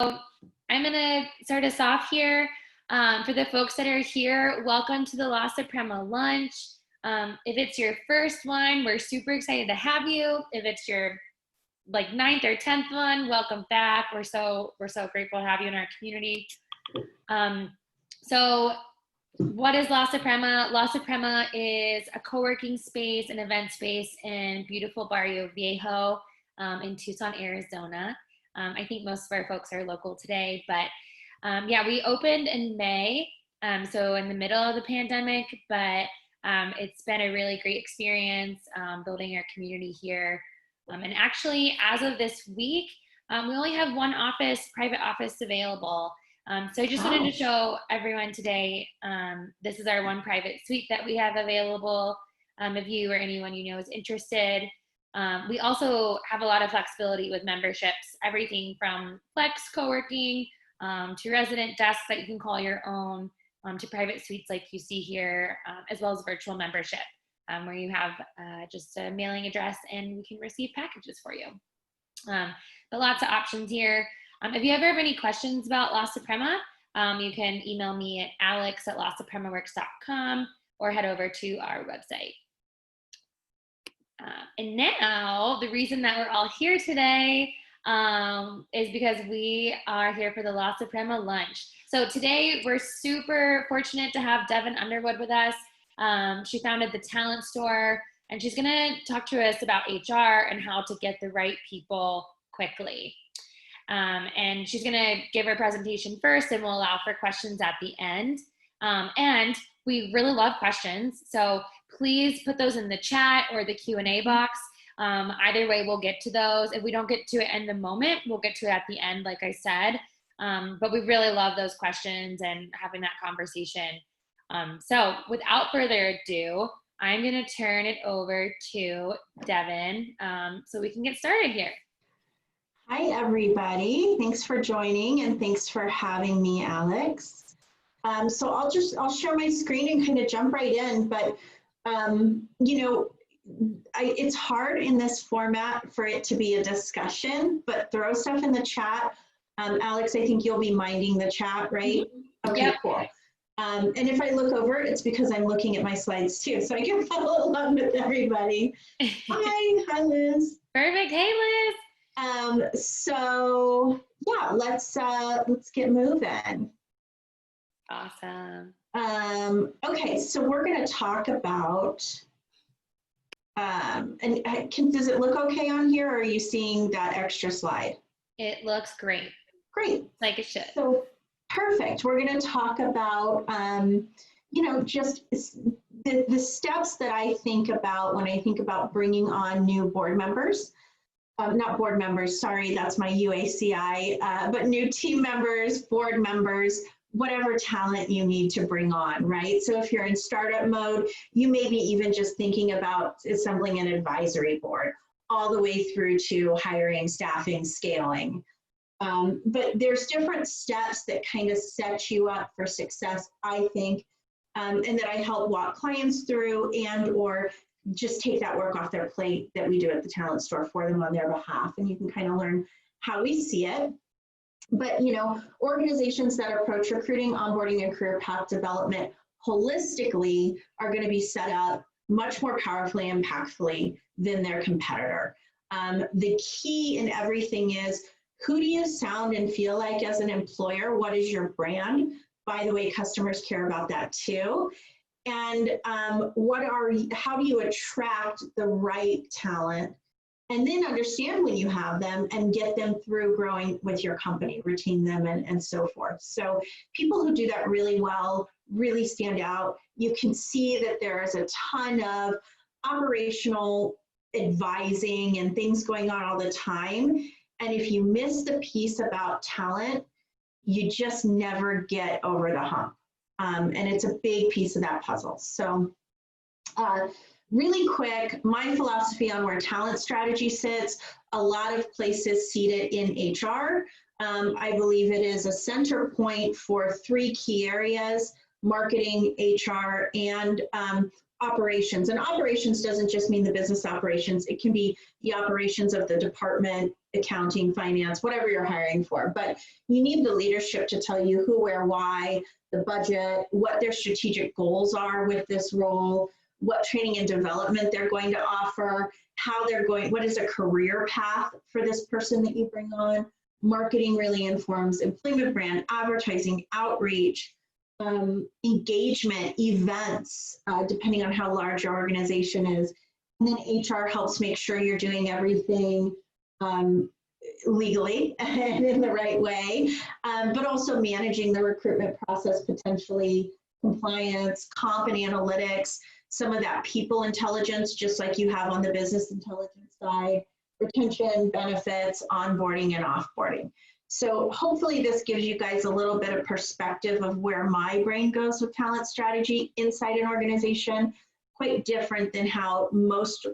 I'm going to start us off here. For the folks that are here, welcome to the La Suprema lunch. If it's your first one, we're super excited to have you. If it's your like 9th or 10th one, welcome back. We're so grateful to have you in our community. So what is La Suprema? La Suprema is a co-working space, an event space in beautiful Barrio Viejo in Tucson, Arizona. I think most of our folks are local today, but yeah, we opened in May, so in the middle of the pandemic, but it's been a really great experience building our community here. And actually, as of this week, we only have one private office available. So I just wanted to show everyone today, this is our one private suite that we have available. If you or anyone you know is interested. We also have a lot of flexibility with memberships, everything from flex co-working to resident desks that you can call your own, to private suites like you see here, as well as virtual membership, where you have just a mailing address and we can receive packages for you. But lots of options here. If you ever have any questions about La Suprema, you can email me at alex@lasupremaworks.com or head over to our website. And now the reason that we're all here today is because we are here for the La Suprema lunch. So today we're super fortunate to have Devon Underwood with us. She founded the Talent Store, and she's gonna talk to us about HR and how to get the right people quickly. And she's gonna give her presentation first, and we'll allow for questions at the end. And we really love questions, so please put those in the chat or the Q&A box. Either way, we'll get to those. If we don't get to it in the moment, we'll get to it at the end, like I said. But we really love those questions and having that conversation. So without further ado, I'm gonna turn it over to Devon so we can get started here. Hi, everybody. Thanks for joining and thanks for having me, Alex. So I'll share my screen and kind of jump right in, but you know, it's hard in this format for it to be a discussion, but throw stuff in the chat. Alex, I think you'll be minding the chat, right? Okay, yep. Cool. And if I look over, it's because I'm looking at my slides too, so I can follow along with everybody. Hi Liz. Perfect. Hey, Liz. So yeah, let's get moving. Awesome. Okay, so we're going to talk about, does it look okay on here, or are you seeing that extra slide? It looks great. Great. Like it should. So perfect. We're going to talk about, you know, just the steps that I think about when I think about bringing on new board members. Not board members, sorry, that's my UACI, but new team members, board members, whatever talent you need to bring on, right? So if you're in startup mode, you may be even just thinking about assembling an advisory board, all the way through to hiring, staffing, scaling. But there's different steps that kind of set you up for success, I think, and that I help walk clients through and or just take that work off their plate that we do at the Talent Store for them on their behalf. And you can kind of learn how we see it. But, you know, organizations that approach recruiting, onboarding, and career path development holistically are going to be set up much more powerfully and impactfully than their competitor. The key in everything is, who do you sound and feel like as an employer? What is your brand? By the way, customers care about that too. And how do you attract the right talent? And then understand when you have them and get them through growing with your company, retain them, and so forth. So people who do that really well really stand out. You can see that there is a ton of operational advising and things going on all the time. And if you miss the piece about talent, you just never get over the hump. And it's a big piece of that puzzle. So really quick, my philosophy on where talent strategy sits, a lot of places seat it in HR. I believe it is a center point for 3 key areas: marketing, HR, and operations. And operations doesn't just mean the business operations. It can be the operations of the department. accounting, finance, whatever you're hiring for. But you need the leadership to tell you who, where, why, the budget, what their strategic goals are with this role, what training and development they're going to offer, how they're going, what is a career path for this person that you bring on. Marketing really informs employment brand, advertising, outreach, engagement, events, depending on how large your organization is. And then HR helps make sure you're doing everything legally and in the right way, but also managing the recruitment process, potentially compliance, comp and analytics, some of that people intelligence, just like you have on the business intelligence side, retention, benefits, onboarding, and offboarding. So hopefully this gives you guys a little bit of perspective of where my brain goes with talent strategy inside an organization. Quite different than how most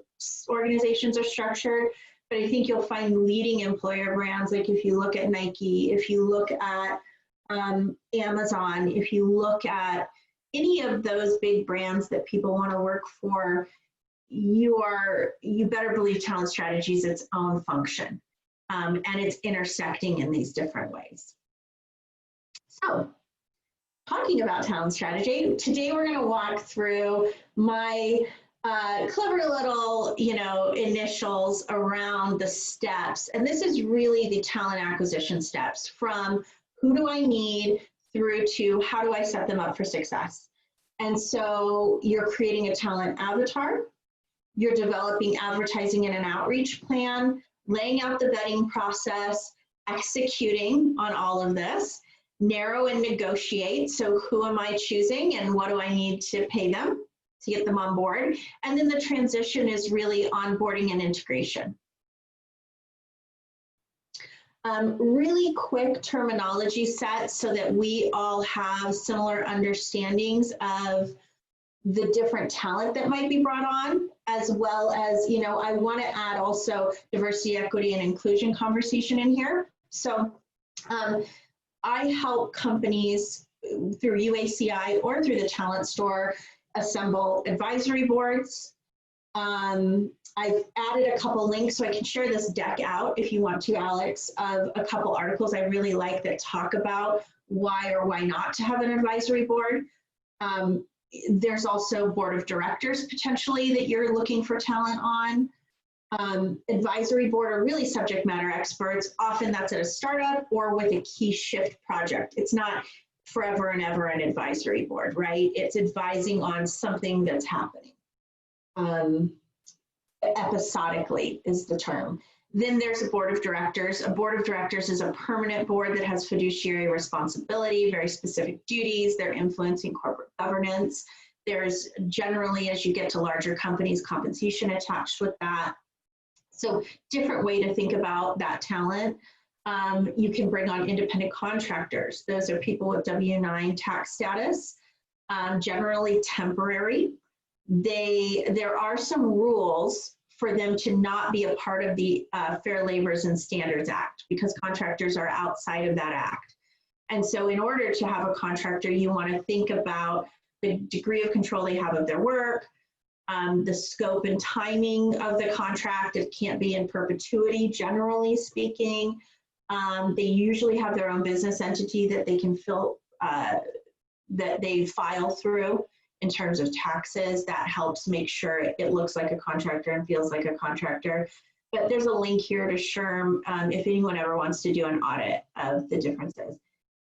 organizations are structured, but I think you'll find leading employer brands, like if you look at Nike, if you look at Amazon, if you look at any of those big brands that people want to work for, you better believe talent strategy is its own function, and it's intersecting in these different ways. So, talking about talent strategy, today we're going to walk through my clever little, initials around the steps. And this is really the talent acquisition steps, from who do I need through to how do I set them up for success. And so you're creating a talent avatar, you're developing advertising and an outreach plan, laying out the vetting process, executing on all of this, narrow and negotiate. So who am I choosing and what do I need to pay them to get them on board? And then the transition is really onboarding and integration. Really quick terminology set so that we all have similar understandings of the different talent that might be brought on, as well as, I want to add also diversity, equity, and inclusion conversation in here. So I help companies through UACI or through the talent store assemble advisory boards. I've added a couple links so I can share this deck out if you want to, Alex, of a couple articles I really like that talk about why or why not to have an advisory board. There's also board of directors potentially that you're looking for talent on. Advisory board are really subject matter experts. Often that's at a startup or with a key shift project. It's not forever and ever an advisory board, right? It's advising on something that's happening. Episodically is the term. Then there's a board of directors. A board of directors is a permanent board that has fiduciary responsibility, very specific duties. They're influencing corporate governance. There's generally, as you get to larger companies, compensation attached with that. So different way to think about that talent. You can bring on independent contractors. Those are people with W-9 tax status, generally temporary. There are some rules for them to not be a part of the Fair Labors and Standards Act, because contractors are outside of that act. And so in order to have a contractor, you want to think about the degree of control they have of their work, the scope and timing of the contract. It can't be in perpetuity, generally speaking. They usually have their own business entity that they can that they file through in terms of taxes. That helps make sure it looks like a contractor and feels like a contractor. But there's a link here to SHRM if anyone ever wants to do an audit of the differences.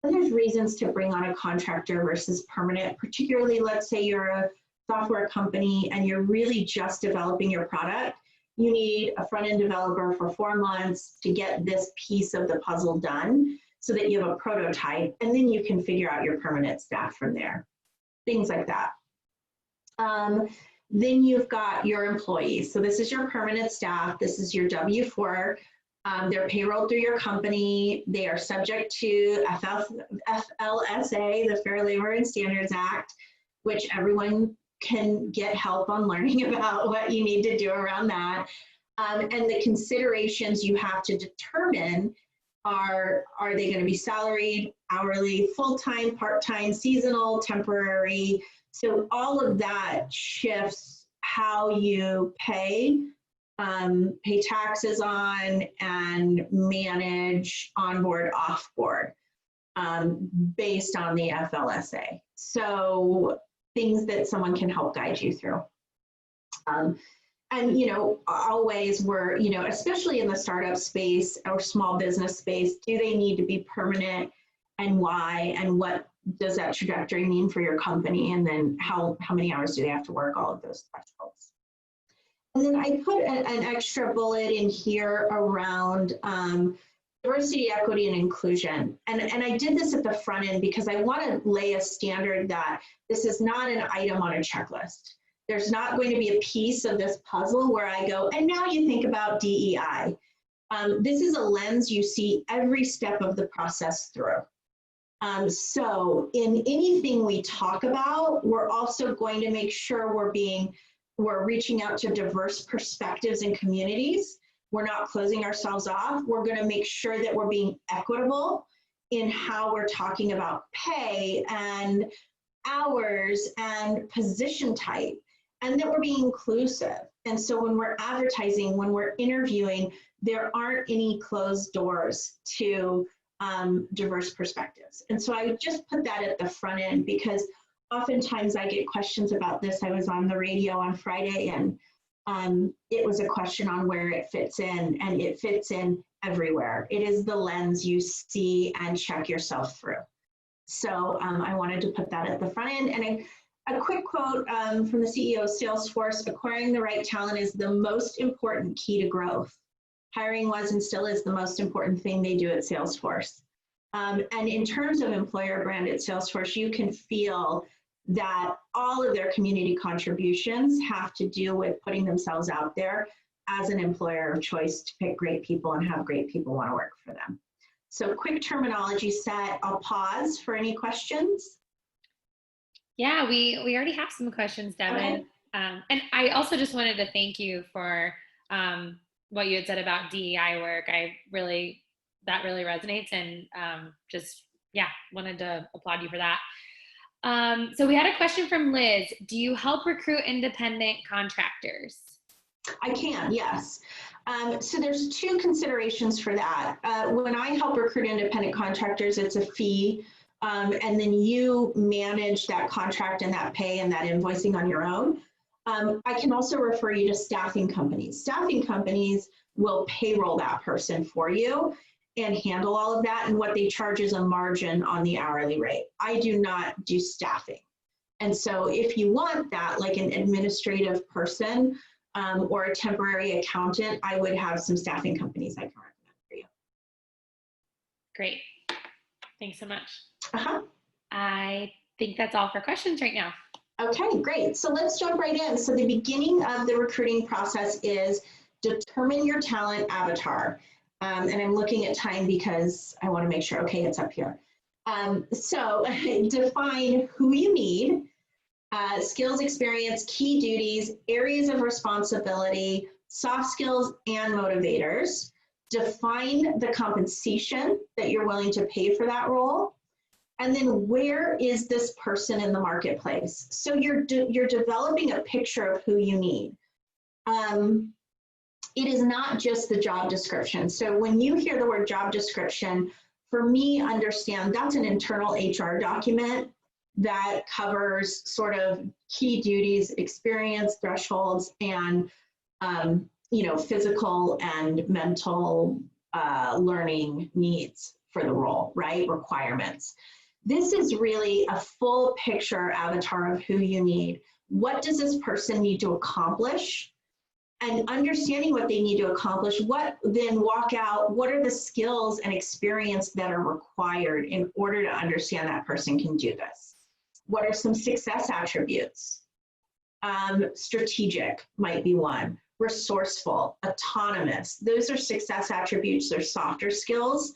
And there's reasons to bring on a contractor versus permanent, particularly let's say you're a software company and you're really just developing your product. You need a front-end developer for 4 months to get this piece of the puzzle done so that you have a prototype, and then you can figure out your permanent staff from there. Things like that. Then you've got your employees. So this is your permanent staff. This is your W-4. They're payrolled through your company. They are subject to FLSA, the Fair Labor and Standards Act, which everyone can get help on learning about what you need to do around that. And the considerations you have to determine are they going to be salaried, hourly, full-time, part-time, seasonal, temporary? So all of that shifts how you pay pay taxes on, and manage onboard, offboard based on the FLSA. So things that someone can help guide you through. And, always we're, especially in the startup space or small business space, do they need to be permanent, and why, and what does that trajectory mean for your company? And then how many hours do they have to work, all of those thresholds. And then I put an extra bullet in here around diversity, equity, and inclusion. And I did this at the front end because I want to lay a standard that this is not an item on a checklist. There's not going to be a piece of this puzzle where I go, and now you think about DEI. This is a lens you see every step of the process through. So in anything we talk about, we're also going to make sure we're reaching out to diverse perspectives and communities. We're not closing ourselves off. We're going to make sure that we're being equitable in how we're talking about pay and hours and position type, and that we're being inclusive. And so when we're advertising, when we're interviewing, there aren't any closed doors to diverse perspectives. And so I just put that at the front end because oftentimes I get questions about this. I was on the radio on Friday, and it was a question on where it fits in, and it fits in everywhere. It is the lens you see and check yourself through. So I wanted to put that at the front end. And a quick quote from the CEO of Salesforce: acquiring the right talent is the most important key to growth. Hiring was and still is the most important thing they do at Salesforce. And in terms of employer brand at Salesforce, you can feel that all of their community contributions have to do with putting themselves out there as an employer of choice to pick great people and have great people want to work for them. So quick terminology set. I'll pause for any questions. Yeah, we already have some questions, Devon. Okay. And I also just wanted to thank you for what you had said about DEI work. That really resonates, and wanted to applaud you for that. So we had a question from Liz. Do you help recruit independent contractors? I can, yes. So there's two considerations for that. When I help recruit independent contractors, it's a fee, and then you manage that contract and that pay and that invoicing on your own. I can also refer you to staffing companies. Staffing companies will payroll that person for you and handle all of that, and what they charge is a margin on the hourly rate. I do not do staffing. And so if you want that, like an administrative person or a temporary accountant, I would have some staffing companies I can recommend for you. Great. Thanks so much. Uh-huh. I think that's all for questions right now. Okay, great. So let's jump right in. So the beginning of the recruiting process is determine your talent avatar. And I'm looking at time because I want to make sure, okay, it's up here. So define who you need, skills, experience, key duties, areas of responsibility, soft skills, and motivators. Define the compensation that you're willing to pay for that role. And then where is this person in the marketplace? So you're developing a picture of who you need. It is not just the job description. So when you hear the word job description, for me, understand that's an internal HR document that covers sort of key duties, experience, thresholds, and physical and mental learning needs for the role, right? Requirements. This is really a full picture avatar of who you need. What does this person need to accomplish? And understanding what they need to accomplish, what are the skills and experience that are required in order to understand that person can do this? What are some success attributes? Strategic might be one. Resourceful, autonomous. Those are success attributes. They're softer skills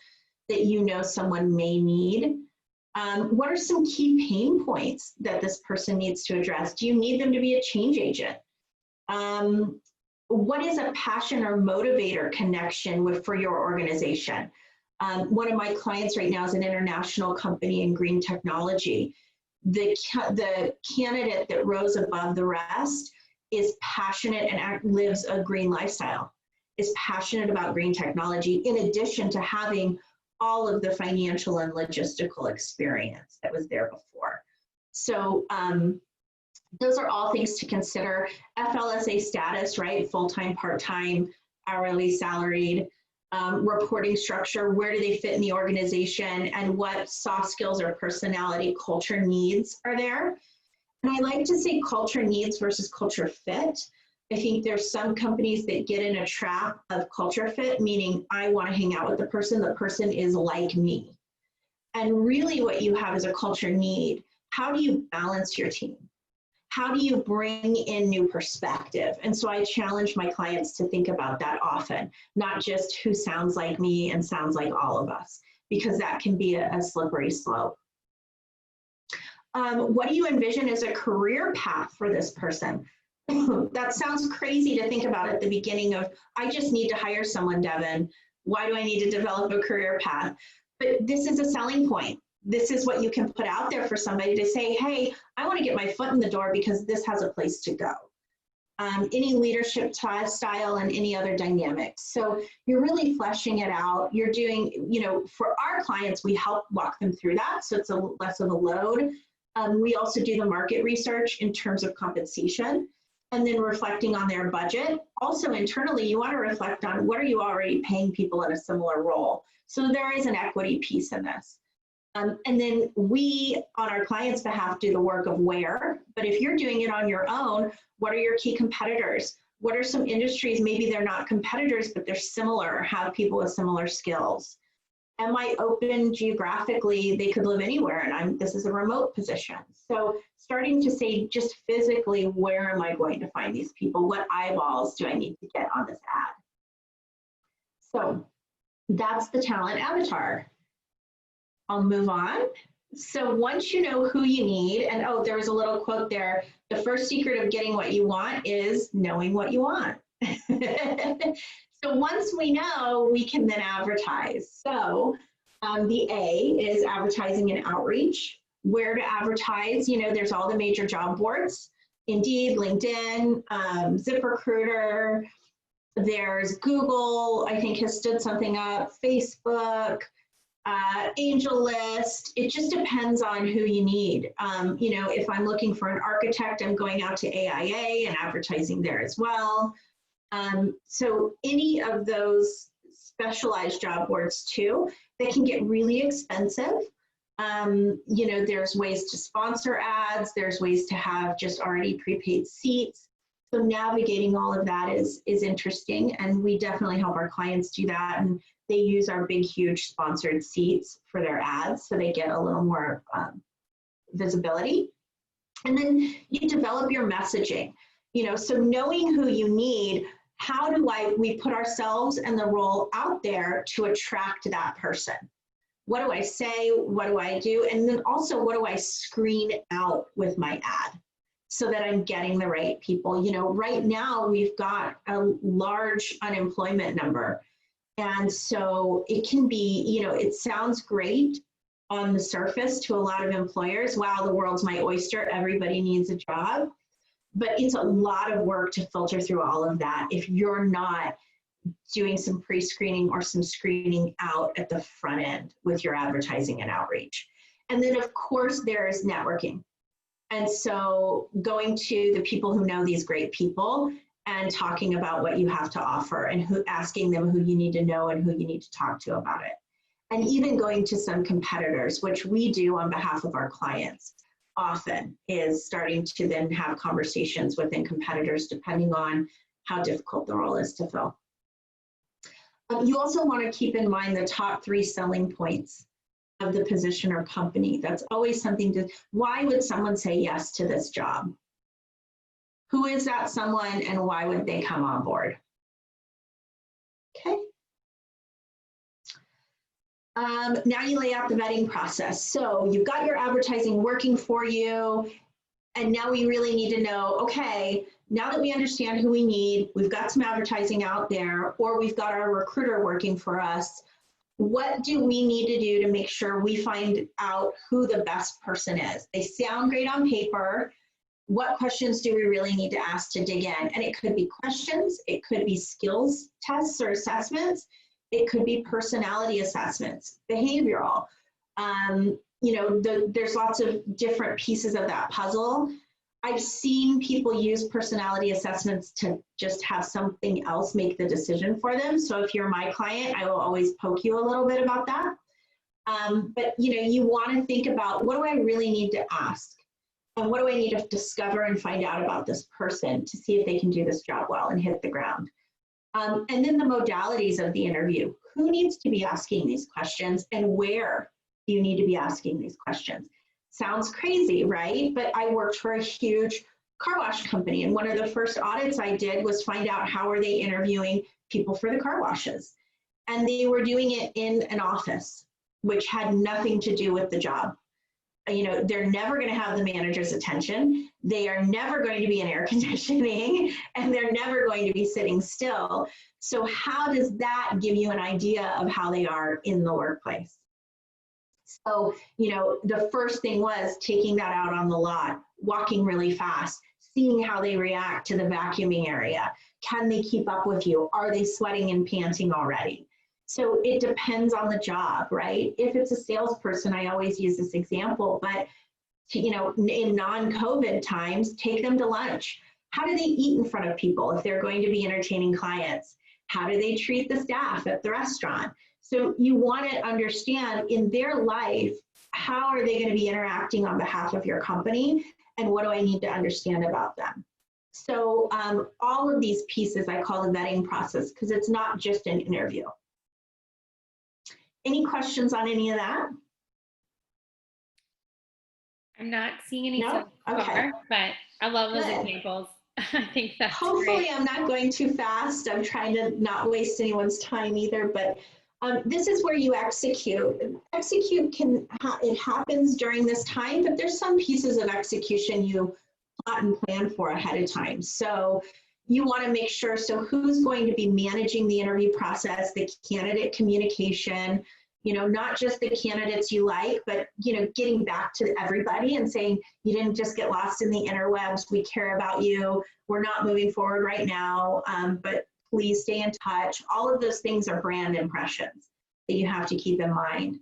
that someone may need. What are some key pain points that this person needs to address? Do you need them to be a change agent? What is a passion or motivator connection for your organization? One of my clients right now is an international company in green technology. The candidate that rose above the rest is passionate and lives a green lifestyle, is passionate about green technology, in addition to having all of the financial and logistical experience that was there before. So those are all things to consider. FLSA status, right? Full-time, part-time, hourly, salaried, reporting structure, where do they fit in the organization, and what soft skills or personality culture needs are there. And I like to say culture needs versus culture fit. I think there's some companies that get in a trap of culture fit, meaning I want to hang out with the person is like me. And really what you have is a culture need. How do you balance your team? How do you bring in new perspective? And so I challenge my clients to think about that often, not just who sounds like me and sounds like all of us, because that can be a slippery slope. What do you envision as a career path for this person? That sounds crazy to think about at the beginning of, I just need to hire someone, Devon. Why do I need to develop a career path? But this is a selling point. This is what you can put out there for somebody to say, hey, I want to get my foot in the door because this has a place to go. Any leadership style and any other dynamics. So you're really fleshing it out. You're doing, for our clients, we help walk them through that. So it's less of a load. We also do the market research in terms of compensation and then reflecting on their budget. Also internally, you want to reflect on what are you already paying people in a similar role. So there is an equity piece in this. And then we, on our clients' behalf, do the work of where, but if you're doing it on your own, what are your key competitors? What are some industries, maybe they're not competitors, but they're similar, have people with similar skills? Am I open geographically? They could live anywhere, and this is a remote position. So starting to say, just physically, where am I going to find these people? What eyeballs do I need to get on this ad? So that's the talent avatar. I'll move on. So once you know who you need, and oh, there was a little quote there, the first secret of getting what you want is knowing what you want. So once we know, we can then advertise. So the A is advertising and outreach. Where to advertise, there's all the major job boards, Indeed, LinkedIn, ZipRecruiter, there's Google, I think has stood something up, Facebook, Angel List. It just depends on who you need. If I'm looking for an architect, I'm going out to AIA and advertising there as well. So any of those specialized job boards too, they can get really expensive. There's ways to sponsor ads, there's ways to have just already prepaid seats. So navigating all of that is interesting, and we definitely help our clients do that. And they use our big, huge sponsored seats for their ads, so they get a little more visibility. And then you develop your messaging. So knowing who you need, how do we put ourselves and the role out there to attract that person? What do I say? What do I do? And then also, what do I screen out with my ad so that I'm getting the right people? Right now we've got a large unemployment number. And so it can be, it sounds great on the surface to a lot of employers. Wow, the world's my oyster. Everybody needs a job. But it's a lot of work to filter through all of that if you're not doing some pre-screening or some screening out at the front end with your advertising and outreach. And then of course there's networking. And so going to the people who know these great people and talking about what you have to offer and asking them who you need to know and who you need to talk to about it. And even going to some competitors, which we do on behalf of our clients often, is starting to then have conversations within competitors depending on how difficult the role is to fill. You also want to keep in mind the top 3 selling points of the position or company. That's always something why would someone say yes to this job? Who is that someone and why would they come on board? Okay. Now you lay out the vetting process. So you've got your advertising working for you, and now we really need to know, okay, now that we understand who we need, we've got some advertising out there, or we've got our recruiter working for us, what do we need to do to make sure we find out who the best person is? They sound great on paper, What questions do we really need to ask to dig in? And it could be questions, it could be skills tests or assessments, it could be personality assessments, behavioral. You know, there's lots of different pieces of that puzzle. I've seen people use personality assessments to just have something else make the decision for them. So if you're my client, I will always poke you a little bit about that. But you know, you want to think about, what do I really need to ask? And what do I need to discover and find out about this person to see if they can do this job well and hit the ground? And then the modalities of the interview. Who needs to be asking these questions and where do you need to be asking these questions? Sounds crazy, right? But I worked for a huge car wash company, and one of the first audits I did was find out how are they interviewing people for the car washes. And they were doing it in an office, which had nothing to do with the job. You know, they're never going to have the manager's attention. They are never going to be in air conditioning, and they're never going to be sitting still. So how does that give you an idea of how they are in the workplace? So, you know, the first thing was taking that out on the lot, walking really fast, seeing how they react to the vacuuming area. Can they keep up with you? Are they sweating and panting already? So it depends on the job, right? If it's a salesperson, I always use this example, but you know, in non-COVID times, take them to lunch. How do they eat in front of people if they're going to be entertaining clients? How do they treat the staff at the restaurant? So you want to understand in their life, how are they going to be interacting on behalf of your company? And what do I need to understand about them? So all of these pieces I call the vetting process, because it's not just an interview. Any questions on any of that? I'm not seeing any No? so Okay. far, but I love those Good. examples. I think that's Hopefully great. I'm not going too fast. I'm trying to not waste anyone's time either, but this is where you execute. Execute it happens during this time, but there's some pieces of execution you plot and plan for ahead of time. So you want to make sure, so who's going to be managing the interview process, the candidate communication, you know, not just the candidates you like, but, you know, getting back to everybody and saying, you didn't just get lost in the interwebs, we care about you, we're not moving forward right now, but please stay in touch. All of those things are brand impressions that you have to keep in mind.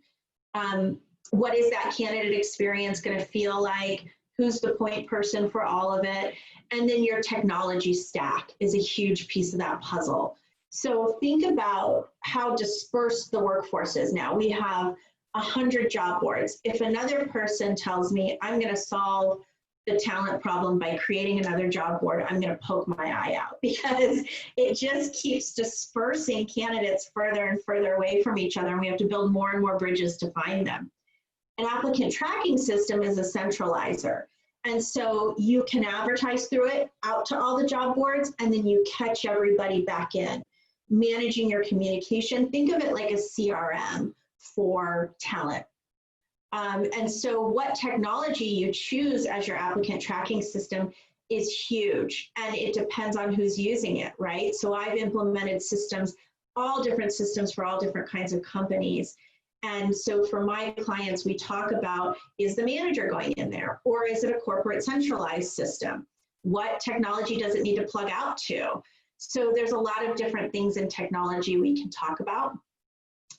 What is that candidate experience going to feel like? Who's the point person for all of it? And then your technology stack is a huge piece of that puzzle. So think about how dispersed the workforce is now. We have 100 job boards. If another person tells me I'm going to solve the talent problem by creating another job board, I'm going to poke my eye out, because it just keeps dispersing candidates further and further away from each other, and we have to build more and more bridges to find them. An applicant tracking system is a centralizer. And so you can advertise through it out to all the job boards, and then you catch everybody back in. Managing your communication, think of it like a CRM for talent. And so what technology you choose as your applicant tracking system is huge, and it depends on who's using it, right? So I've implemented systems, all different systems for all different kinds of companies. And so for my clients, we talk about, is the manager going in there, or is it a corporate centralized system? What technology does it need to plug out to? So there's a lot of different things in technology we can talk about.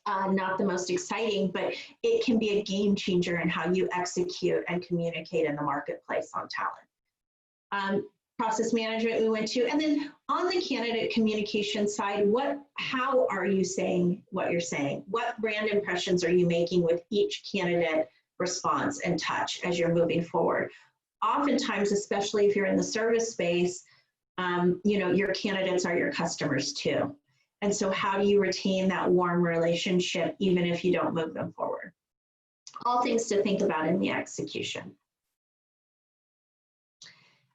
Not the most exciting, but it can be a game changer in how you execute and communicate in the marketplace on talent. Process management we went to, and then on the candidate communication side, how are you saying what you're saying? What brand impressions are you making with each candidate response and touch as you're moving forward? Oftentimes, especially if you're in the service space, you know, your candidates are your customers too. And so how do you retain that warm relationship even if you don't move them forward? All things to think about in the execution.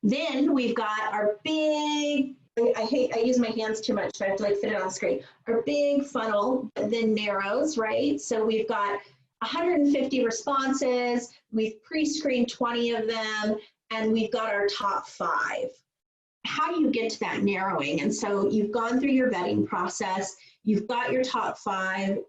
Then we've got our big, I use my hands too much, so I have to like fit it on the screen. Our big funnel then narrows, right? So we've got 150 responses, we've pre-screened 20 of them, and we've got our top 5. How do you get to that narrowing? And so you've gone through your vetting process, you've got your top 5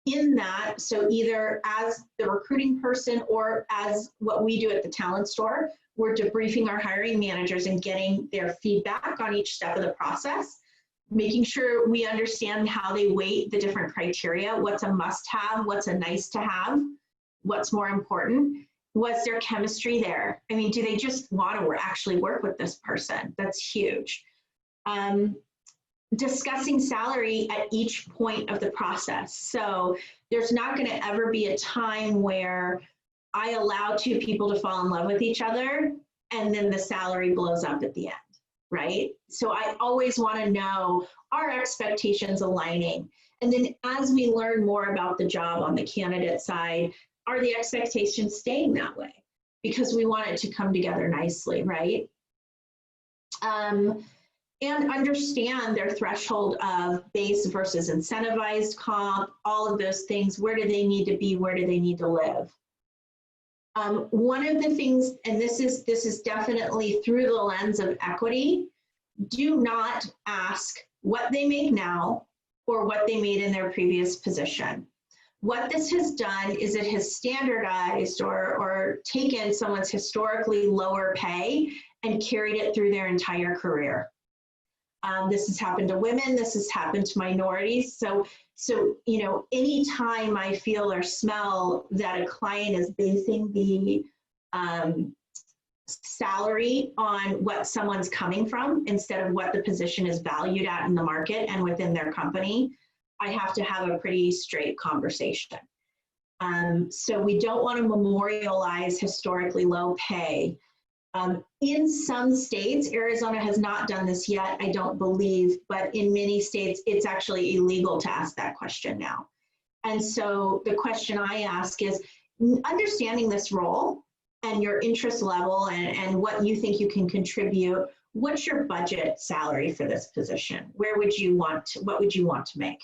in that. So either as the recruiting person or as what we do at the talent store, we're debriefing our hiring managers and getting their feedback on each step of the process, making sure we understand how they weight the different criteria, what's a must-have, what's a nice-to-have, what's more important. Was there chemistry there? I mean, do they just want to actually work with this person? That's huge. Discussing salary at each point of the process. So there's not going to ever be a time where I allow two people to fall in love with each other and then the salary blows up at the end, right? So I always want to know, are expectations aligning? And then as we learn more about the job on the candidate side, are the expectations staying that way? Because we want it to come together nicely, right? And understand their threshold of base versus incentivized comp, all of those things. Where do they need to be? Where do they need to live? One of the things, and this is definitely through the lens of equity, do not ask what they make now or what they made in their previous position. What this has done is it has standardized or taken someone's historically lower pay and carried it through their entire career. This has happened to women, this has happened to minorities. So you know, anytime I feel or smell that a client is basing the salary on what someone's coming from instead of what the position is valued at in the market and within their company, I have to have a pretty straight conversation. So we don't want to memorialize historically low pay. In some states, Arizona has not done this yet, I don't believe, but in many states, it's actually illegal to ask that question now. And so the question I ask is, understanding this role and your interest level and what you think you can contribute, what's your budget salary for this position? Where would you want to, what would you want to make?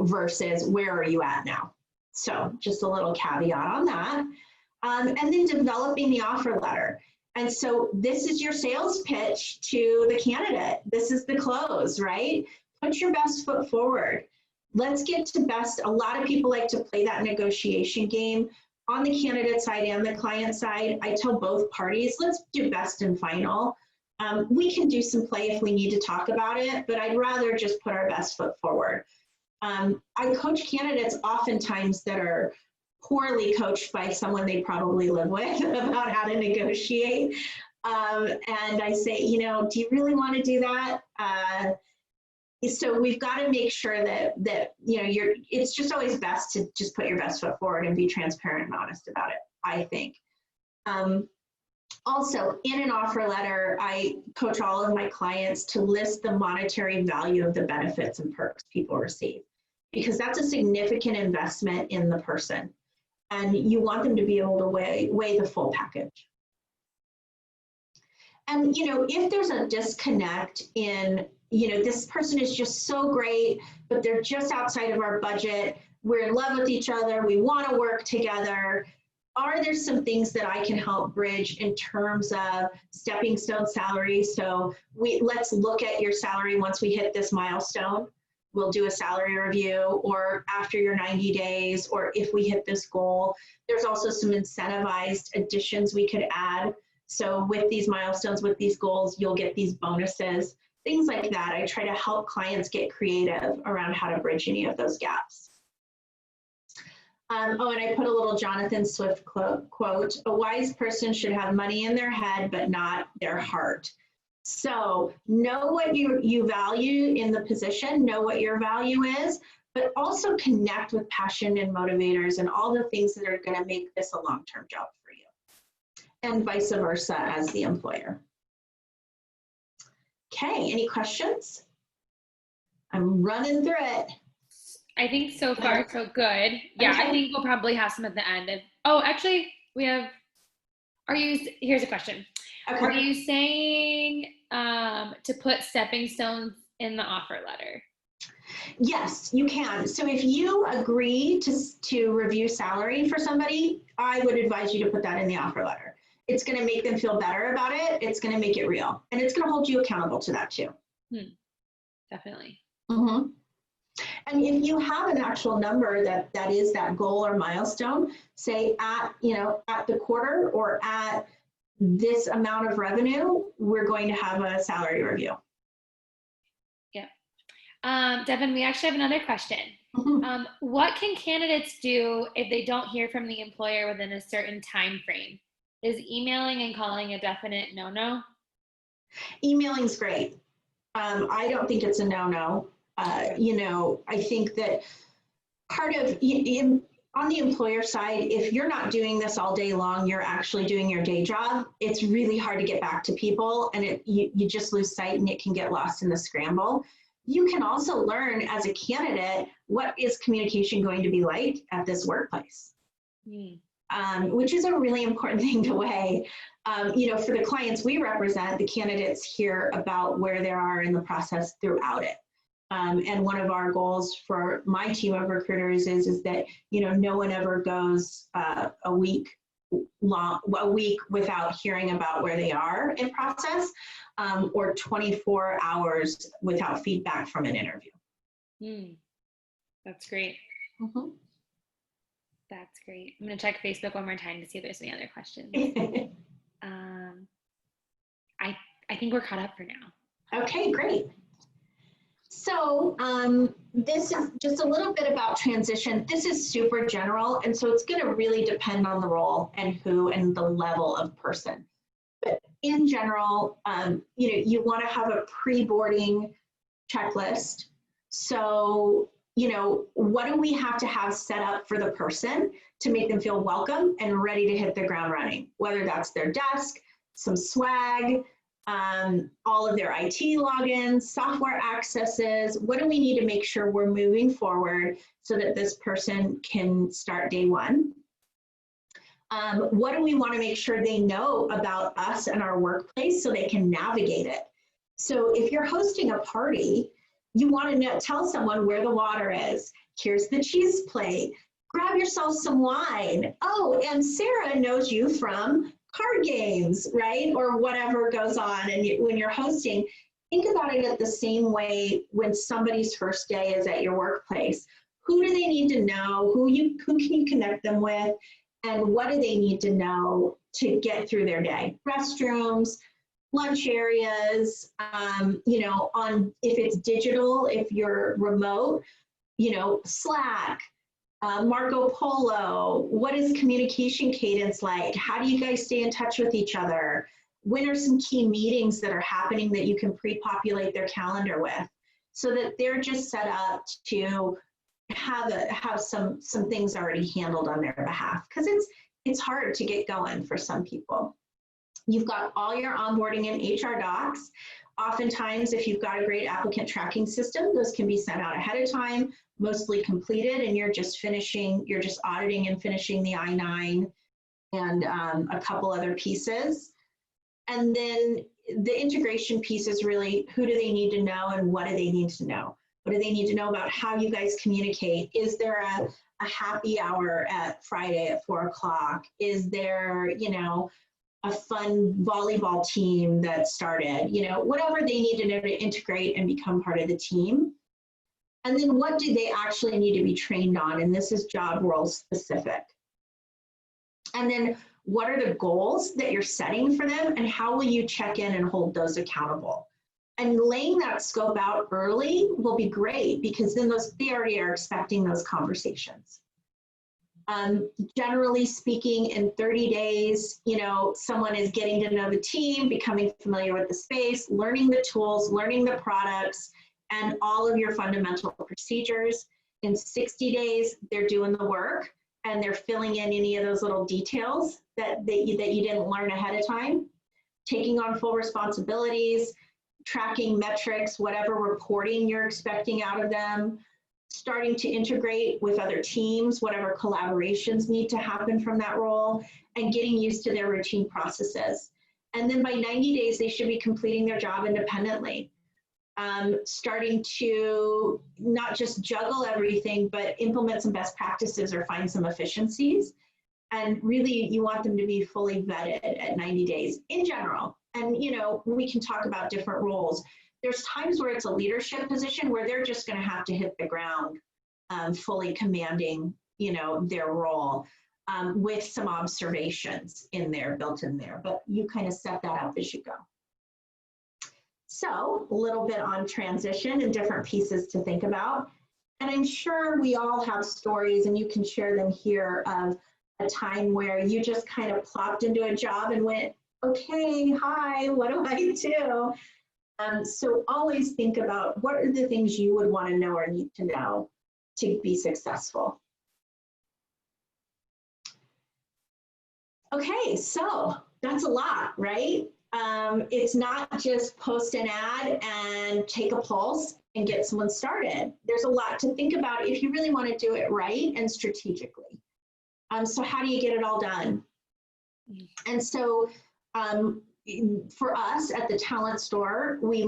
Versus where are you at now? So just a little caveat on that. And then developing the offer letter. And so this is your sales pitch to the candidate. This is the close, right? Put your best foot forward. Let's get to best. A lot of people like to play that negotiation game. On the candidate side and the client side, I tell both parties, let's do best and final. We can do some play if we need to talk about it, but I'd rather just put our best foot forward. I coach candidates oftentimes that are poorly coached by someone they probably live with about how to negotiate. And I say, you know, do you really want to do that? So we've got to make sure that you know, it's just always best to just put your best foot forward and be transparent and honest about it, I think. Also, in an offer letter, I coach all of my clients to list the monetary value of the benefits and perks people receive, because that's a significant investment in the person. And you want them to be able to weigh the full package. And, you know, if there's a disconnect in, you know, this person is just so great, but they're just outside of our budget, we're in love with each other, we want to work together, are there some things that I can help bridge in terms of stepping stone salary? So let's look at your salary once we hit this milestone. We'll do a salary review, or after your 90 days, or if we hit this goal. There's also some incentivized additions we could add. So with these milestones, with these goals, you'll get these bonuses, things like that. I try to help clients get creative around how to bridge any of those gaps. Oh, and I put a little Jonathan Swift quote, a wise person should have money in their head, but not their heart. So know what you value in the position, know what your value is, but also connect with passion and motivators and all the things that are going to make this a long-term job for you, and vice versa as the employer. Okay, any questions? I'm running through it. I think so far so good. Yeah, okay. I think we'll probably have some at the end. Oh, actually, we have, here's a question. Okay. Are you saying to put stepping stones in the offer letter? Yes, you can. So if you agree to review salary for somebody, I would advise you to put that in the offer letter. It's going to make them feel better about it. It's going to make it real. And it's going to hold you accountable to that too. Definitely. Mm-hmm. And if you have an actual number that is that goal or milestone, say at the quarter or at this amount of revenue, we're going to have a salary review. Yeah. Devon, we actually have another question. Mm-hmm. What can candidates do if they don't hear from the employer within a certain time frame? Is emailing and calling a definite no-no? Emailing's great. I don't think it's a no-no. I think that part of on the employer side, if you're not doing this all day long, you're actually doing your day job. It's really hard to get back to people, and you just lose sight, and it can get lost in the scramble. You can also learn as a candidate, what is communication going to be like at this workplace? Which is a really important thing to weigh. For the clients we represent, the candidates hear about where they are in the process throughout it. And one of our goals for my team of recruiters is that, no one ever goes a week without hearing about where they are in process, or 24 hours without feedback from an interview. That's great. Mm-hmm. That's great. I'm going to check Facebook one more time to see if there's any other questions. I think we're caught up for now. Okay, great. So this is just a little bit about transition. This is super general, and so it's going to really depend on the role and who and the level of person. But in general, you want to have a pre-boarding checklist. So, what do we have to have set up for the person to make them feel welcome and ready to hit the ground running? Whether that's their desk, some swag, all of their IT logins, software accesses. What do we need to make sure we're moving forward so that this person can start day one? What do we want to make sure they know about us and our workplace so they can navigate it? So if you're hosting a party, you want to tell someone where the water is. Here's the cheese plate. Grab yourself some wine. Oh, and Sarah knows you from card games, right? Or whatever goes on. And when you're hosting, think about it the same way when somebody's first day is at your workplace. Who do they need to know? Who can you connect them with? And what do they need to know to get through their day? Restrooms, lunch areas, if it's digital, if you're remote, Slack, Marco Polo. What is communication cadence like? How do you guys stay in touch with each other? When are some key meetings that are happening that you can pre-populate their calendar with, so that they're just set up to have some things already handled on their behalf, because it's hard to get going for some people. You've got all your onboarding and HR docs. Oftentimes, if you've got a great applicant tracking system, those can be sent out ahead of time, mostly completed, and you're just auditing and finishing the I-9 and a couple other pieces. And then the integration piece is really, who do they need to know and what do they need to know? What do they need to know about how you guys communicate? Is there a happy hour at Friday at 4 o'clock? Is there, a fun volleyball team that started? Whatever they need to know to integrate and become part of the team. And then what do they actually need to be trained on? And this is job role specific. And then what are the goals that you're setting for them, and how will you check in and hold those accountable? And laying that scope out early will be great, because then they already are expecting those conversations. Generally speaking, in 30 days, someone is getting to know the team, becoming familiar with the space, learning the tools, learning the products, and all of your fundamental procedures. In 60 days, they're doing the work and they're filling in any of those little details that you didn't learn ahead of time, taking on full responsibilities, tracking metrics, whatever reporting you're expecting out of them, starting to integrate with other teams, whatever collaborations need to happen from that role, and getting used to their routine processes. And then by 90 days, they should be completing their job independently, starting to not just juggle everything, but implement some best practices or find some efficiencies. And really, you want them to be fully vetted at 90 days in general. And, we can talk about different roles. There's times where it's a leadership position where they're just going to have to hit the ground fully commanding, their role, with some observations built in there, but you kind of set that up as you go. So a little bit on transition and different pieces to think about. And I'm sure we all have stories, and you can share them here, of a time where you just kind of plopped into a job and went, okay, hi, what do I do? So always think about what are the things you would want to know or need to know to be successful. Okay, so that's a lot, right? It's not just post an ad and take a pulse and get someone started. There's a lot to think about if you really want to do it right and strategically. So how do you get it all done? And so for us at the Talent Store, we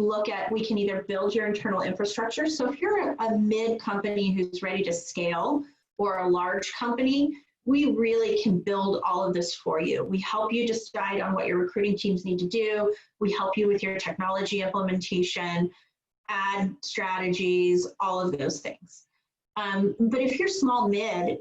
can either build your internal infrastructure. So if you're a mid company who's ready to scale, or a large company, we really can build all of this for you. We help you decide on what your recruiting teams need to do. We help you with your technology implementation, ad strategies, all of those things. But if you're small mid,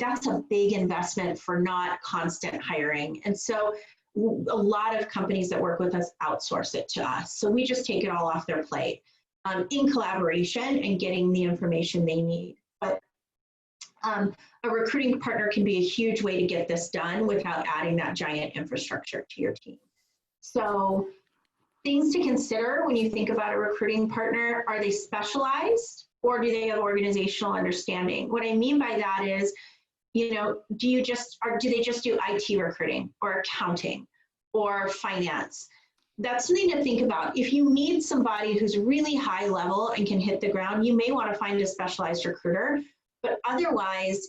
that's a big investment for not constant hiring. And so a lot of companies that work with us outsource it to us. So we just take it all off their plate, in collaboration and getting the information they need. But a recruiting partner can be a huge way to get this done without adding that giant infrastructure to your team. So things to consider when you think about a recruiting partner: are they specialized, or do they have organizational understanding? What I mean by that is, do they just do IT recruiting or accounting or finance? That's something to think about. If you need somebody who's really high level and can hit the ground, you may want to find a specialized recruiter. But otherwise,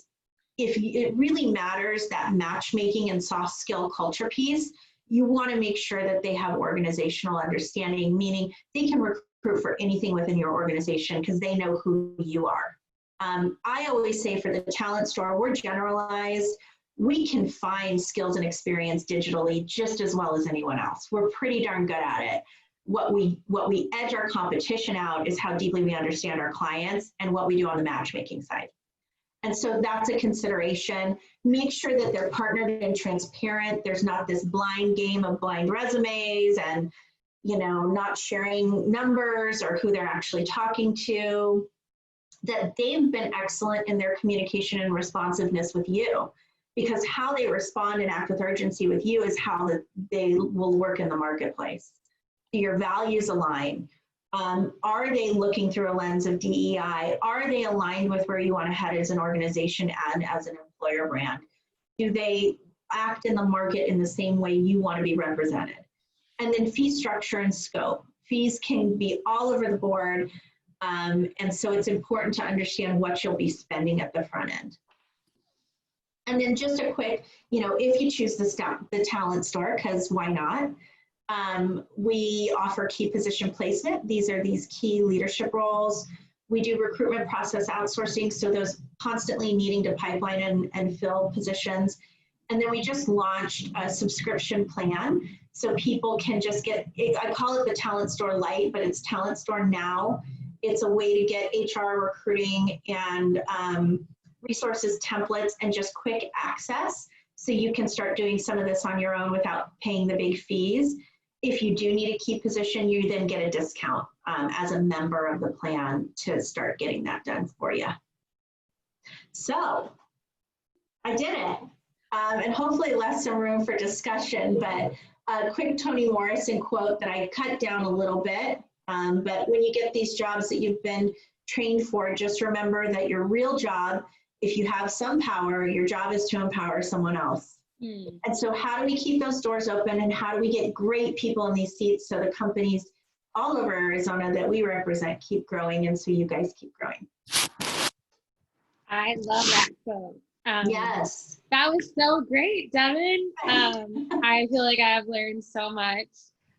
if it really matters, that matchmaking and soft skill culture piece, you want to make sure that they have organizational understanding, meaning they can recruit for anything within your organization because they know who you are. I always say for the Talent Store, we're generalized. We can find skills and experience digitally just as well as anyone else. We're pretty darn good at it. What we edge our competition out is how deeply we understand our clients and what we do on the matchmaking side. And so that's a consideration. Make sure that they're partnered and transparent. There's not this blind game of blind resumes and, not sharing numbers or who they're actually talking to. That they've been excellent in their communication and responsiveness with you, because how they respond and act with urgency with you is how they will work in the marketplace. Do your values align? Are they looking through a lens of DEI? Are they aligned with where you want to head as an organization and as an employer brand? Do they act in the market in the same way you want to be represented? And then fee structure and scope. Fees can be all over the board. And so it's important to understand what you'll be spending at the front end. And then just a quick, if you choose the Talent Store, because why not? We offer key position placement. These are these key leadership roles. We do recruitment process outsourcing, so those constantly needing to pipeline and fill positions. And then we just launched a subscription plan, so people can just get, I call it the Talent Store Lite, but it's Talent Store Now. It's a way to get HR, recruiting, and resources, templates, and just quick access, so you can start doing some of this on your own without paying the big fees. If you do need a key position, you then get a discount as a member of the plan to start getting that done for you. So I did it, and hopefully left some room for discussion, but a quick Toni Morrison quote that I cut down a little bit. But when you get these jobs that you've been trained for, just remember that your real job, if you have some power, your job is to empower someone else. And so how do we keep those doors open, and how do we get great people in these seats so the companies all over Arizona that we represent keep growing, and so you guys keep growing? I love that quote. Yes. That was so great, Devon. I feel like I have learned so much.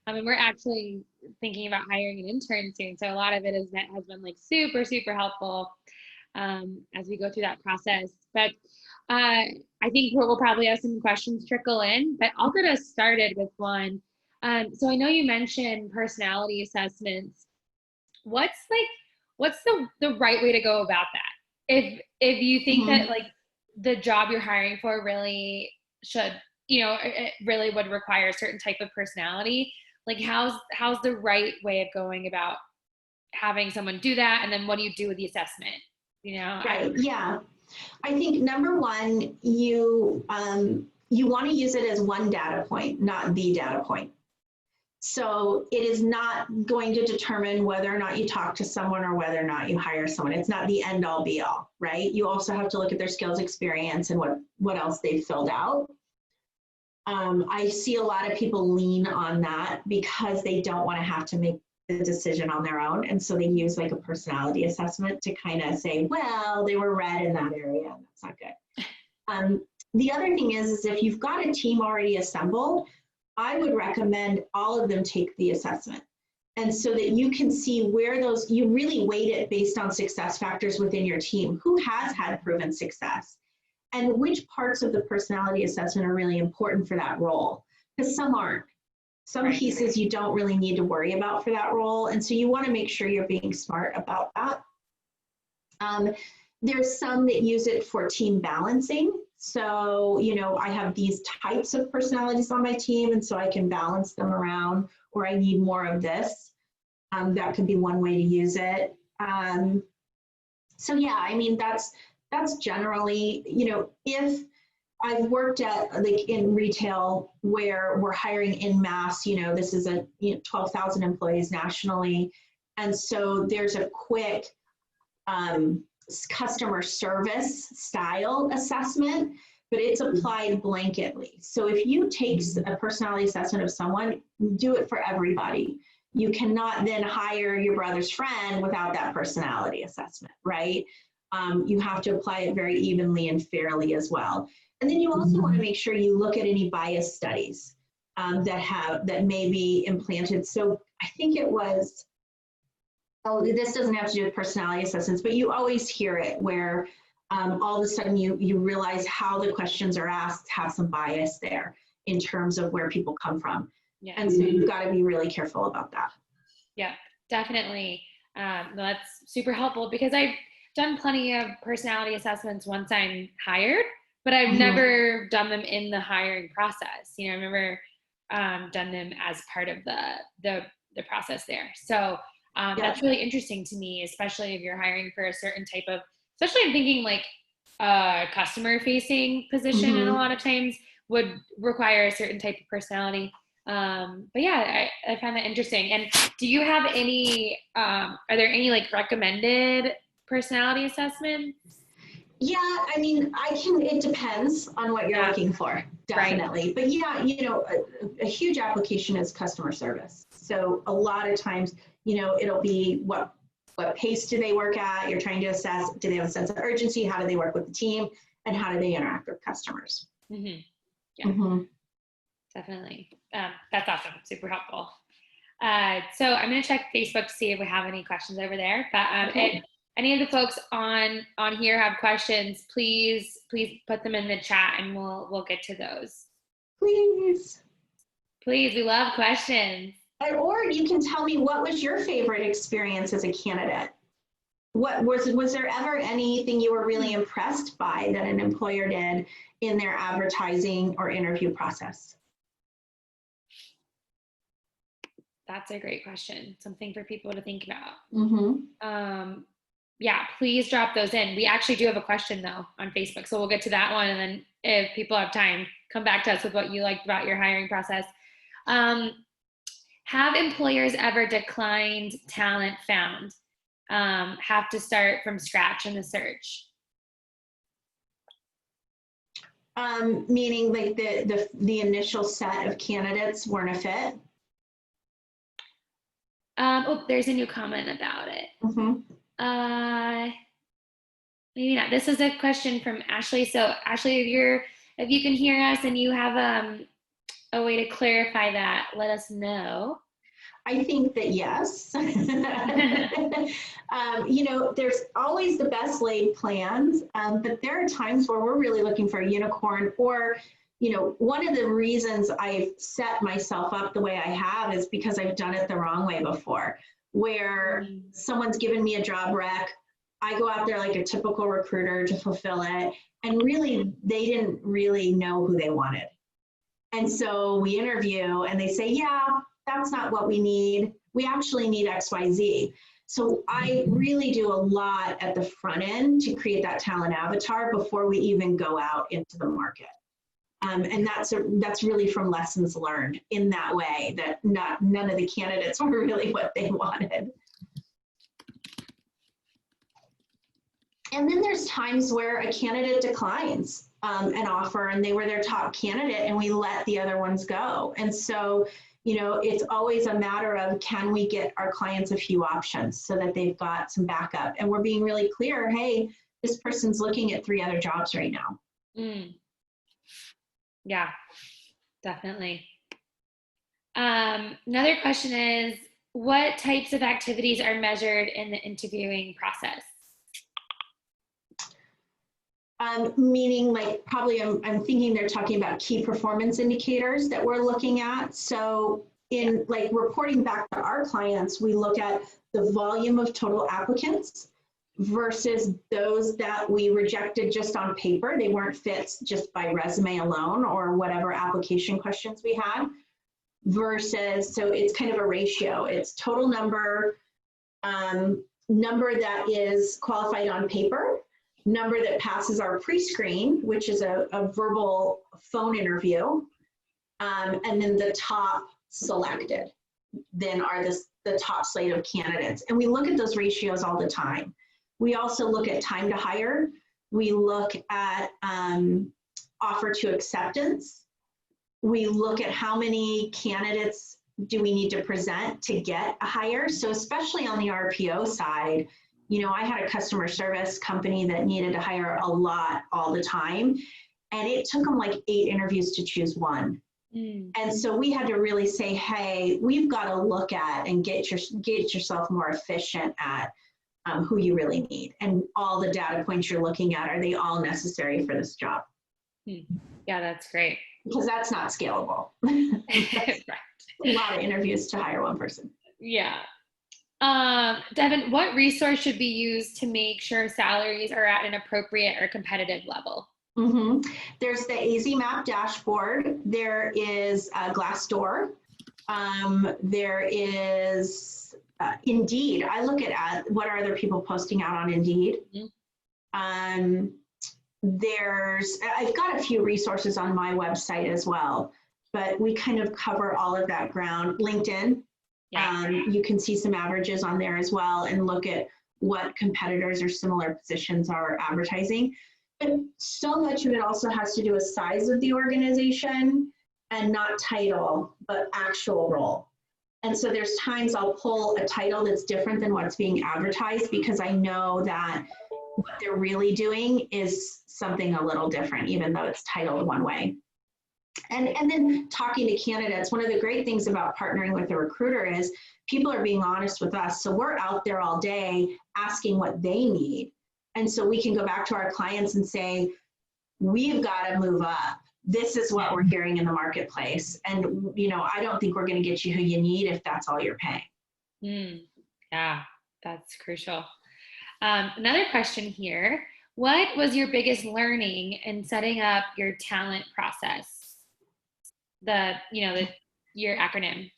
And we're actually thinking about hiring an intern soon. So a lot of it has been like super, super helpful as we go through that process. But I think we'll probably have some questions trickle in, but I'll get us started with one. So I know you mentioned personality assessments. What's what's the right way to go about that? If you think that like the job you're hiring for really should, you know, it really would require a certain type of personality, like how's the right way of going about having someone do that? And then what do you do with the assessment? You know? Right. Yeah. I think number one, you want to use it as one data point, not the data point. So it is not going to determine whether or not you talk to someone or whether or not you hire someone. It's not the end all be all, right? You also have to look at their skills, experience, and what else they've filled out. I see a lot of people lean on that because they don't want to have to make the decision on their own. And so they use like a personality assessment to kind of say, well, they were red in that area. That's not good. The other thing is if you've got a team already assembled, I would recommend all of them take the assessment. And so that you can see where those, you really weight it based on success factors within your team. Who has had proven success? And which parts of the personality assessment are really important for that role? Because some aren't. Some pieces you don't really need to worry about for that role. And so you want to make sure you're being smart about that. There's some that use it for team balancing. So, you know, I have these types of personalities on my team, and so I can balance them around, or I need more of this. That could be one way to use it. So yeah, I mean, that's generally, you know, if I've worked at like in retail where we're hiring in mass, you know, this is 12,000 employees nationally. And so there's a quick customer service style assessment, but it's applied blanketly. So if you take a personality assessment of someone, do it for everybody. You cannot then hire your brother's friend without that personality assessment, right? You have to apply it very evenly and fairly as well. And then you also want to make sure you look at any bias studies that may be implanted. So I think it was, oh, this doesn't have to do with personality assessments, but you always hear it where all of a sudden you realize how the questions are asked have some bias there in terms of where people come from. Yeah. And so you've got to be really careful about that. Yeah, definitely. That's super helpful because I've done plenty of personality assessments once I'm hired, but I've never done them in the hiring process. You know, I've never done them as part of the process there. So that's really interesting to me, especially if you're hiring for a certain type of, especially I'm thinking like customer facing position and a lot of times would require a certain type of personality. But yeah, I find that interesting. And do you have any, are there any like recommended personality assessments? Yeah, I mean, it depends on what you're looking for, definitely. Right. But yeah, you know, a huge application is customer service. So a lot of times, you know, it'll be what pace do they work at? You're trying to assess, do they have a sense of urgency? How do they work with the team? And how do they interact with customers? Yeah, definitely. That's awesome. Super helpful. So I'm going to check Facebook to see if we have any questions over there. But if any of the folks on here have questions, please put them in the chat and we'll get to those. Please, we love questions. Or you can tell me, what was your favorite experience as a candidate? What was there ever anything you were really impressed by that an employer did in their advertising or interview process? That's a great question. Something for people to think about. Yeah, please drop those in. We actually do have a question though on Facebook, so we'll get to that one. And then if people have time, come back to us with what you liked about your hiring process. Have employers ever declined talent found? Have to start from scratch in the search? Meaning like the initial set of candidates weren't a fit? Oh, there's a new comment about it. Maybe not. This is a question from Ashley. So Ashley, if you can hear us and you have a way to clarify that, let us know. I think that yes. You know, there's always the best laid plans, but there are times where we're really looking for a unicorn. Or, you know, one of the reasons I've set myself up the way I have is because I've done it the wrong way before. where someone's given me a job rec. I go out there like a typical recruiter to fulfill it. And really, they didn't really know who they wanted. And so we interview and they say, yeah, that's not what we need. We actually need XYZ. So I really do a lot at the front end to create that talent avatar before we even go out into the market. And that's really from lessons learned in that way, that none of the candidates were really what they wanted. And then there's times where a candidate declines an offer and they were their top candidate and we let the other ones go. And so, it's always a matter of, can we get our clients a few options so that they've got some backup? And we're being really clear, hey, this person's looking at 3 other jobs right now. Yeah, definitely. Another question is, what types of activities are measured in the interviewing process? Meaning like probably I'm thinking they're talking about key performance indicators that we're looking at. So in like reporting back to our clients, we look at the volume of total applicants versus those that we rejected just on paper. They weren't fits just by resume alone or whatever application questions we had versus, so it's kind of a ratio. It's total number that is qualified on paper, number that passes our pre-screen, which is a verbal phone interview, and then the top selected then are the top slate of candidates. And we look at those ratios all the time. We also look at time to hire. We look at offer to acceptance. We look at how many candidates do we need to present to get a hire. So especially on the RPO side, I had a customer service company that needed to hire a lot all the time. And it took them like 8 interviews to choose one. And so we had to really say, hey, we've got to look at and get yourself more efficient at who you really need. And all the data points you're looking at, are they all necessary for this job? Yeah, that's great. Because that's not scalable. Right. A lot of interviews to hire one person. Yeah. Devon, what resource should be used to make sure salaries are at an appropriate or competitive level? There's the AZ Map dashboard. There is Glassdoor. There is Indeed. I look at what are other people posting out on Indeed. I've got a few resources on my website as well, but we kind of cover all of that ground. LinkedIn. You can see some averages on there as well and look at what competitors or similar positions are advertising. But so much of it also has to do with size of the organization and not title, but actual role. And so there's times I'll pull a title that's different than what's being advertised because I know that what they're really doing is something a little different, even though it's titled one way. And then talking to candidates, one of the great things about partnering with a recruiter is people are being honest with us. So we're out there all day asking what they need. And so we can go back to our clients and say, we've got to move up. This is what we're hearing in the marketplace. And, I don't think we're going to get you who you need if that's all you're paying. Yeah, that's crucial. Another question here. What was your biggest learning in setting up your talent process? Your acronym.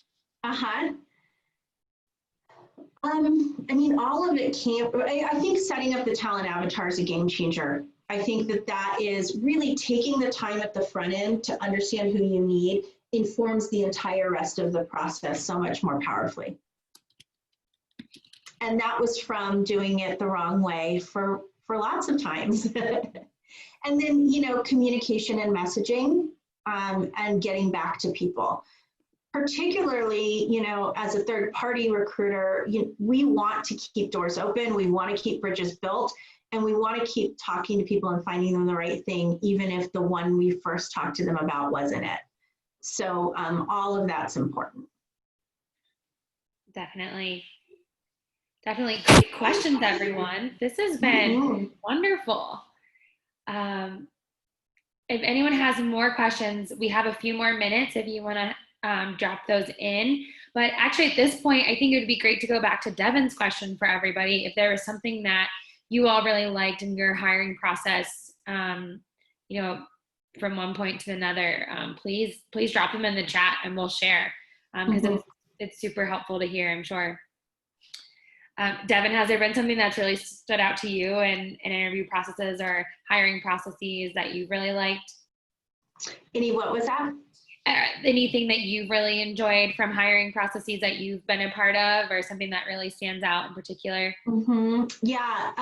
All of it came, I think setting up the talent avatar is a game changer. I think that is really taking the time at the front end to understand who you need informs the entire rest of the process so much more powerfully. And that was from doing it the wrong way for lots of times. And then, communication and messaging and getting back to people. Particularly, as a third-party recruiter, we want to keep doors open, we want to keep bridges built, and we want to keep talking to people and finding them the right thing, even if the one we first talked to them about wasn't it. So all of that's important. Definitely. Great questions, everyone. This has been wonderful. If anyone has more questions, we have a few more minutes if you want to drop those in. But actually at this point, I think it would be great to go back to Devon's question for everybody. If there was something that you all really liked in your hiring process, you know, from one point to another, please drop them in the chat and we'll share, because it's super helpful to hear, I'm sure. Devon, has there been something that's really stood out to you in interview processes or hiring processes that you really liked? What was that? Anything that you really enjoyed from hiring processes that you've been a part of, or something that really stands out in particular? Yeah.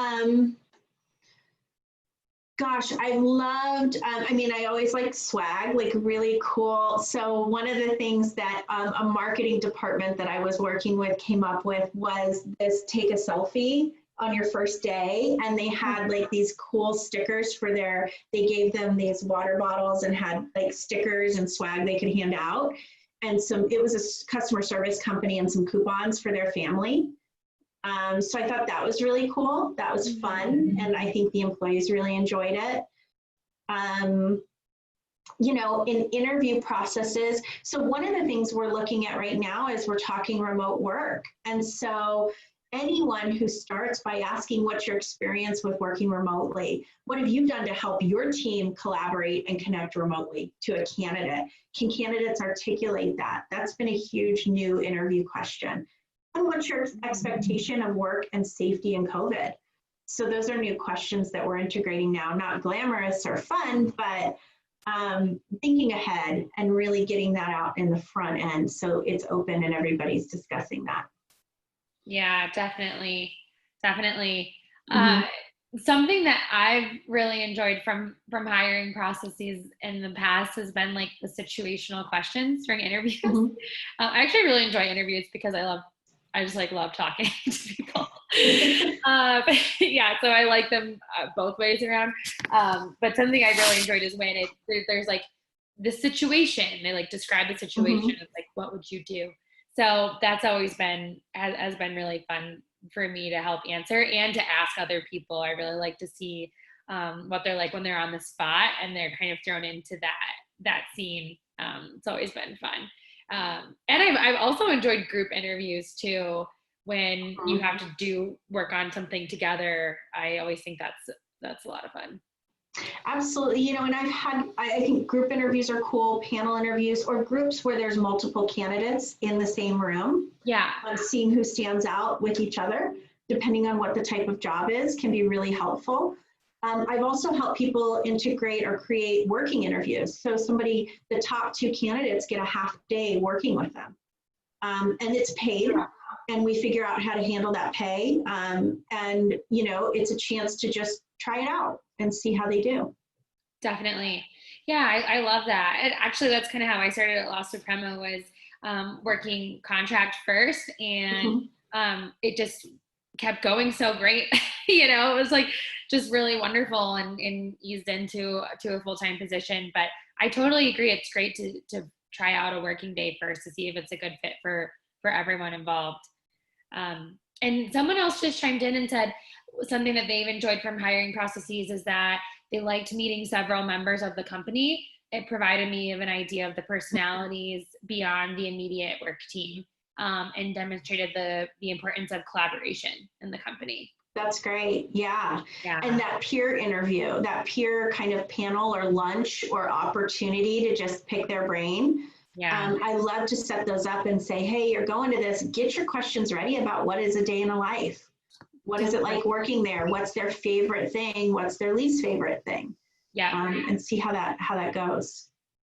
Gosh, I loved, I always like swag, like really cool. So one of the things that a marketing department that I was working with came up with was this take a selfie on your first day. And they had like these cool stickers they gave them these water bottles and had like stickers and swag they could hand out. And it was a customer service company and some coupons for their family. So I thought that was really cool. That was fun. And I think the employees really enjoyed it. In interview processes, so one of the things we're looking at right now is we're talking remote work. And so anyone who starts by asking what's your experience with working remotely, what have you done to help your team collaborate and connect remotely to a candidate? Can candidates articulate that? That's been a huge new interview question. And what's your expectation of work and safety in COVID? So those are new questions that we're integrating now, not glamorous or fun, but thinking ahead and really getting that out in the front end so it's open and everybody's discussing that. Yeah, definitely. Something that I've really enjoyed from hiring processes in the past has been like the situational questions during interviews. I actually really enjoy interviews because I just love talking to people. Yeah, so I like them both ways around. But something I really enjoyed is when there's like the situation, they like describe the situation as like, what would you do? So that's always has been really fun for me to help answer and to ask other people. I really like to see what they're like when they're on the spot and they're kind of thrown into that scene. It's always been fun. And I've also enjoyed group interviews too, when you have to work on something together. I always think that's a lot of fun. Absolutely. And I think group interviews are cool, panel interviews, or groups where there's multiple candidates in the same room. Yeah. Seeing who stands out with each other, depending on what the type of job is, can be really helpful. I've also helped people integrate or create working interviews. So the top 2 candidates get a half day working with them. And it's paid, and we figure out how to handle that pay. And, it's a chance to just try it out and see how they do. Definitely. Yeah, I love that. And actually, that's kind of how I started at La Suprema, was working contract first, and it just kept going so great. It was like just really wonderful and eased into a full-time position. But I totally agree. It's great to try out a working day first to see if it's a good fit for everyone involved. And someone else just chimed in and said something that they've enjoyed from hiring processes is that they liked meeting several members of the company. It provided me of an idea of the personalities beyond the immediate work team, and demonstrated the importance of collaboration in the company. That's great. Yeah. And that peer interview, that peer kind of panel or lunch or opportunity to just pick their brain. Yeah. I love to set those up and say, hey, you're going to this, get your questions ready about what is a day in a life. What is it like working there? What's their favorite thing? What's their least favorite thing? Yeah. And see how that goes.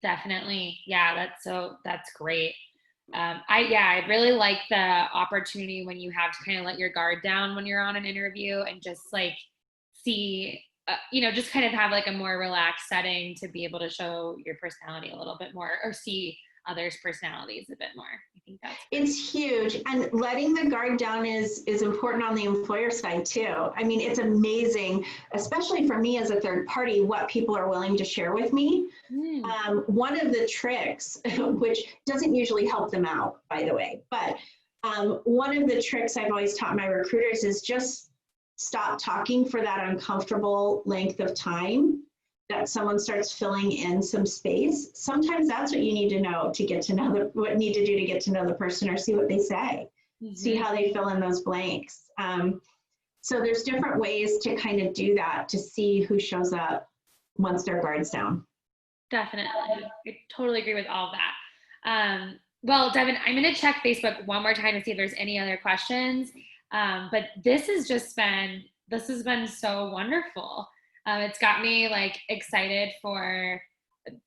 Definitely. Yeah. That's great. I really like the opportunity when you have to kind of let your guard down when you're on an interview and just like see, just kind of have like a more relaxed setting to be able to show your personality a little bit more, or see others' personalities a bit more. I think it's huge. And letting the guard down is important on the employer side too. I mean, it's amazing, especially for me as a third party, what people are willing to share with me. One of the tricks, which doesn't usually help them out, by the way, but one of the tricks I've always taught my recruiters is just stop talking for that uncomfortable length of time. that someone starts filling in some space, sometimes that's what you need to know to get to know what you need to do to get to know the person, or see what they say, see how they fill in those blanks. So there's different ways to kind of do that, to see who shows up once their guard's down. Definitely. I totally agree with all of that. Well, Devon, I'm going to check Facebook one more time to see if there's any other questions. But this has been so wonderful. It's got me like excited for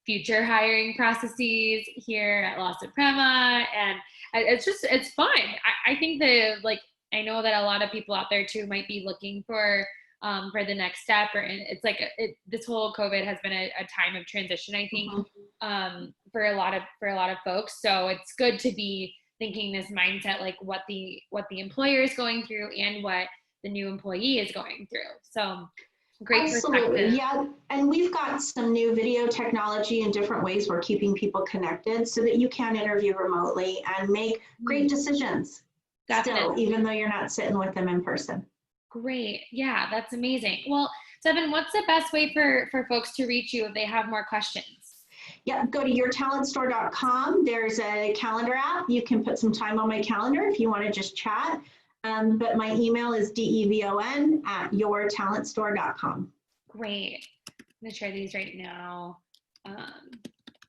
future hiring processes here at La Suprema, and it's fun. I think I know that a lot of people out there too might be looking for the next step, and it's like this whole COVID has been a time of transition, I think, for a lot of folks. So it's good to be thinking this mindset, like what the employer is going through and what the new employee is going through. So great Absolutely. perspective. Yeah, and we've got some new video technology and different ways we're keeping people connected so that you can interview remotely and make great decisions. Still, even though you're not sitting with them in person. Great. Yeah, that's amazing. Well, Devon, what's the best way for folks to reach you if they have more questions? Yeah, go to yourtalentstore.com. There's a calendar app. You can put some time on my calendar if you want to just chat. But my email is devon@yourtalentstore.com. Great. I'm going to share these right now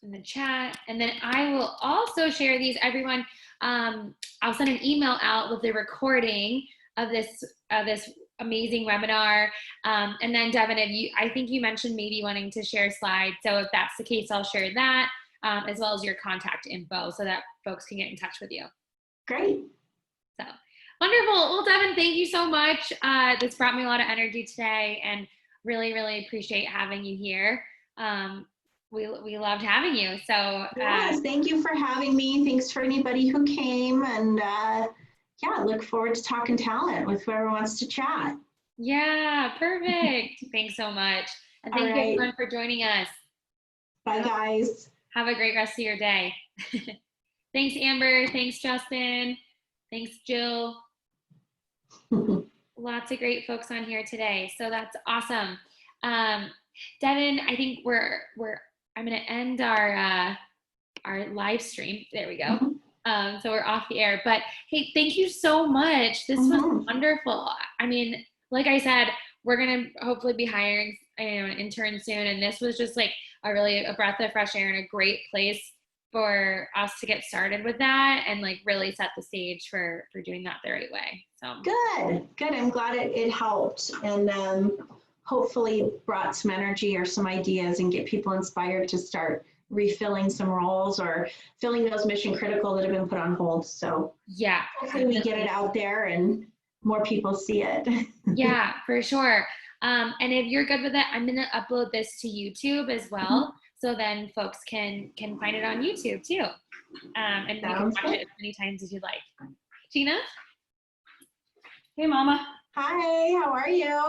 in the chat. And then I will also share these, everyone. I'll send an email out with the recording of this amazing webinar. And then Devon, I think you mentioned maybe wanting to share slides. So if that's the case, I'll share that as well as your contact info so that folks can get in touch with you. Great. So wonderful. Well, Devon, thank you so much. This brought me a lot of energy today, and really, really appreciate having you here. We loved having you. So yes, thank you for having me. Thanks for anybody who came, and yeah, look forward to talking talent with whoever wants to chat. Yeah, perfect. Thanks so much. And thank you everyone for joining us. Bye guys. Have a great rest of your day. Thanks, Amber. Thanks, Justin. Thanks, Jill. Lots of great folks on here today. So that's awesome. Devon, I think I'm going to end our live stream. There we go. So we're off the air, but hey, thank you so much. This was wonderful. I mean, like I said, we're going to hopefully be hiring an intern soon. And this was just like a breath of fresh air and a great place for us to get started with that and like really set the stage for doing that the right way. So good. I'm glad it helped, and hopefully brought some energy or some ideas and get people inspired to start refilling some roles or filling those mission critical that have been put on hold. So yeah, hopefully we get it out there and more people see it. Yeah, for sure. And if you're good with it, I'm going to upload this to YouTube as well. So then folks can find it on YouTube too. And you can watch it as many times as you'd like. Gina? Hey, Mama. Hi, how are you?